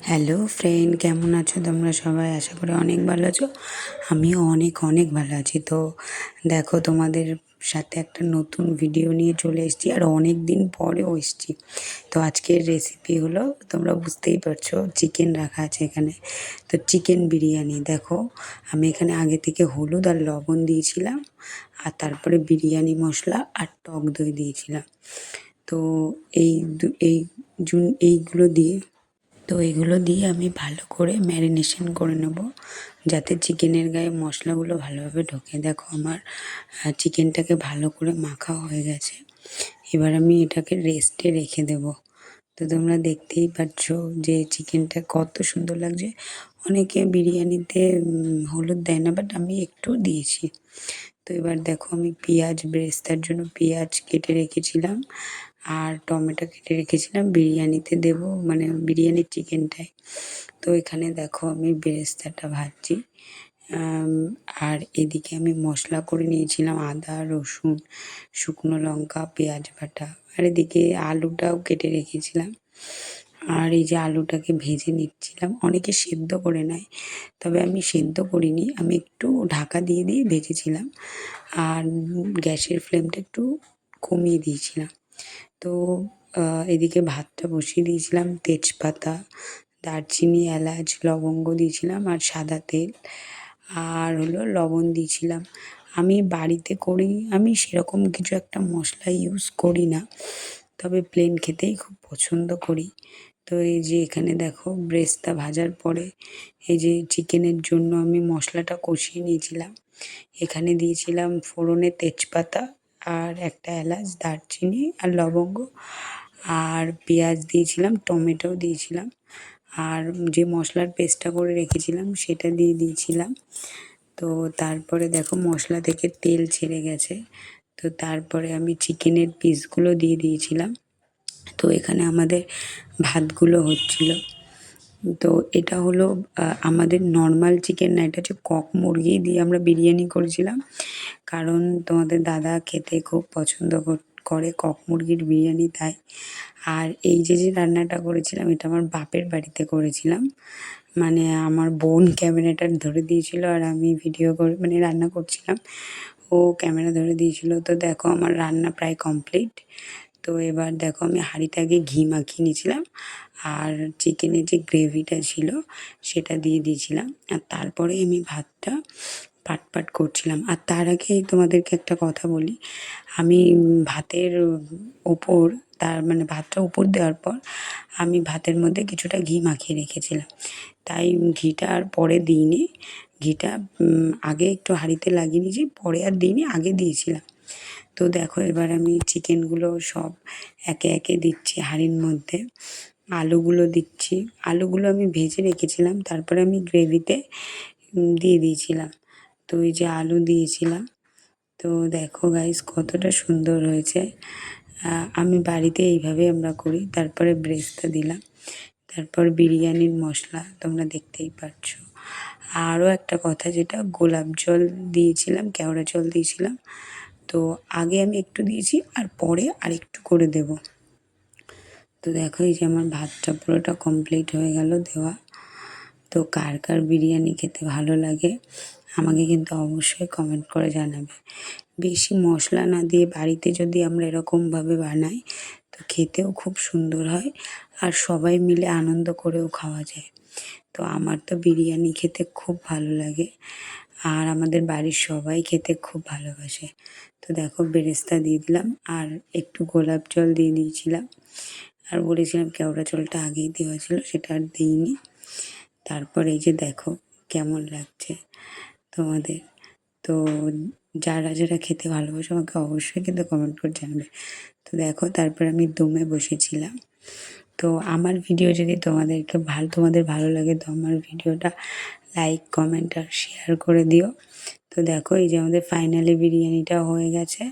Hello friend, কেমন আছো তোমরা সবাই? আশা করি অনেক ভালো আছো। আমিও অনেক অনেক ভালো আছি। তো দেখো, তোমাদের সাথে একটা নতুন ভিডিও নিয়ে চলে এসেছি, আর অনেক দিন পরেও এসেছি। তো আজকের রেসিপি হলো, তোমরা বুঝতেই পারছো, চিকেন রাখা আছে এখানে। তো চিকেন বিরিয়ানি। দেখো, আমি এখানে আগে থেকে হলুদ আর লবণ দিয়েছিলাম, আর তারপরে বিরিয়ানি মশলা আর টক দই দিয়েছিলাম। তো এইগুলো দিয়ে এগুলো দিয়ে আমি ভালো করে ম্যারিনেশন করে নেব, যাতে চিকেনের গায়ে মশলাগুলো ভালোভাবে ঢোকে। দেখো, আমার চিকেনটাকে ভালো করে মাখা হয়ে গেছে। এবার আমি এটাকে রেস্টে রেখে দেব। তো তোমরা দেখতেই পাচ্ছ যে চিকেনটা কত সুন্দর লাগছে। অনেকে বিরিয়ানিতে হলুদ দেয় না, বাট আমি একটু দিয়েছি। তো এবার দেখো, আমি বেরেস্তার জন্য পেঁয়াজ কেটে রেখেছিলাম, আর টমেটো কেটে রেখেছিলাম বিরিয়ানিতে দেব, মানে বিরিয়ানির চিকেনটায়। তো এখানে দেখো, আমি বেরেস্তাটা ভাজছি। আম, আর এদিকে আমি মশলা করে নিয়েছিলাম আদা, রসুন, শুকনো লঙ্কা, পেঁয়াজ বাটা। আর এদিকে আলুটাও কেটে রেখেছিলাম। আর এই যে আলুটাকে ভেজে নিচ্ছিলাম, অনেকে সেদ্ধ করে নেয়, তবে আমি সেদ্ধ করিনি, আমি একটু ঢাকা দিয়ে দিয়ে ভেজেছিলাম। আর গ্যাসের ফ্লেমটা একটু কমিয়ে দিয়েছিলাম। তো এদিকে ভাতটা বসিয়ে দিয়েছিলাম, তেজপাতা, দারচিনি, এলাচ, লবঙ্গ দিয়েছিলাম, আর সাদা তেল, আর হলো লবণ দিয়েছিলাম। আমি বাড়িতে করি, আমি সেরকম কিছু একটা মশলা ইউজ করি না, তবে প্লেন খেতেই খুব পছন্দ করি। তো এই যে এখানে দেখো, ব্রেস্তা ভাজার পরে এই যে চিকেনের জন্য আমি মশলাটা কষিয়ে নিয়েছিলাম। এখানে দিয়েছিলাম ফোড়নে তেজপাতা, আর একটা এলাচ, দারচিনি আর লবঙ্গ, আর পেঁয়াজ দিয়েছিলাম, টমেটোও দিয়েছিলাম, আর যে মশলার পেস্টটা করে রেখেছিলাম সেটা দিয়ে দিয়েছিলাম। তো তারপরে দেখো, মশলা থেকে তেল ছেড়ে গেছে। তো তারপরে আমি চিকেনের পিসগুলো দিয়ে দিয়েছিলাম। তো এখানে আমাদের ভাতগুলো হচ্ছিল। তো এটা হলো আমাদের নর্মাল চিকেন না, এটা হচ্ছে কক মুরগি দিয়ে আমরা বিরিয়ানি করেছিলাম। কারণ তোমাদের দাদা খেতে খুব পছন্দ করে কক মুরগির বিরিয়ানি, তাই। আর এই যে রান্নাটা করেছিলাম, এটা আমার বাপের বাড়িতে করেছিলাম। মানে আমার বোন ক্যামেরাটা ধরে দিয়েছিল, আর আমি ভিডিও করে মানে রান্না করছিলাম, ও ক্যামেরা ধরে দিয়েছিল। তো দেখো, আমার রান্না প্রায় কমপ্লিট। তো এবার দেখো, আমি হাঁড়িতে আগে ঘি মাখিয়ে নিয়েছিলাম, আর চিকেনের যে গ্রেভিটা ছিল সেটা দিয়ে দিয়েছিলাম, আর তারপরে আমি ভাতটা পাট পাট করছিলাম। আর তার আগে তোমাদেরকে একটা কথা বলি, আমি ভাতের ওপর, তার মানে ভাতটা উপর দেওয়ার পর আমি ভাতের মধ্যে কিছুটা ঘি মাখিয়ে রেখেছিলাম, তাই ঘিটা আর পরে দিইনি। ঘিটা আগে একটু হাঁড়িতে লাগিয়ে নিয়েছি, পরে আর দিইনি, আগে দিয়েছিলাম। তো দেখো, এবার আমি চিকেনগুলো সব একে একে দিচ্ছি হাঁড়ির মধ্যে। আলুগুলো দিচ্ছি, আলুগুলো আমি ভেজে রেখেছিলাম, তারপরে আমি গ্রেভিতে দিয়ে দিয়েছিলাম। তো এই যে আলু দিয়েছিলাম। তো দেখো গাইস, কতটা সুন্দর হয়েছে। আমি বাড়িতে এইভাবে আমরা করি। তারপরে ব্রেস্তা দিলাম, তারপর বিরিয়ানির মশলা তোমরা দেখতেই পাচ্ছ। আরও একটা কথা, যেটা গোলাপ জল দিয়েছিলাম, কেওড়া জল দিয়েছিলাম। তো আগে আমি একটু দিয়েছি, আর পরে আর একটু করে দেব। তো দেখো, এই যে আমার ভাতটা পুরোটা কমপ্লিট হয়ে গেল দেওয়া। তো কার কার বিরিয়ানি খেতে ভালো লাগে আমাকে কিন্তু অবশ্যই কমেন্ট করে জানাবে। বেশি মশলা না দিয়ে বাড়িতে যদি আমরা এরকমভাবে বানাই, তো খেতেও খুব সুন্দর হয়, আর সবাই মিলে আনন্দ করেও খাওয়া যায়। তো আমার তো বিরিয়ানি খেতে খুব ভালো লাগে, আর আমাদের বাড়ির সবাই খেতে খুব ভালোবাসে। তো দেখো, বেরেস্তা দিয়ে দিলাম, আর একটু গোলাপ জল দিয়ে দিয়েছিলাম, আর বলেছিলাম কেওড়া জলটা আগেই দেওয়া ছিল, সেটা আর দিইনি। তারপর এই যে দেখো, কেমন লাগছে তোমাদের। তো যারা যারা খেতে ভালোবাসে আমাকে অবশ্যই কিন্তু কমেন্ট করে জানাবে। তো দেখো, তারপর আমি দমে বসেছিলাম। তো আমার ভিডিও যদি তোমাদের ভালো লাগে, তো আমার ভিডিওটা লাইক, কমেন্ট আর শেয়ার করে দিও। তো দেখো, এই যে আমাদের ফাইনালি বিরিয়ানিটা হয়ে গেছে।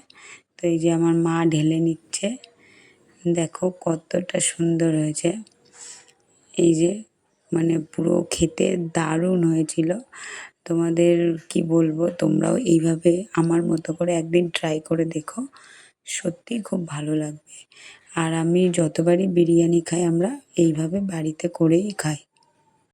তো এই যে আমার মা ঢেলে নিচ্ছে, দেখো কতটা সুন্দর হয়েছে। এই যে, মানে পুরো খেতে দারুণ হয়েছিল। তোমাদের কি বলবো, তোমরাও এইভাবে আমার মতো করে একদিন ট্রাই করে দেখো, সত্যিই খুব ভালো লাগবে। আর আমি যতবারই বিরিয়ানি খাই, আমরা এইভাবে বাড়িতে করেই খাই।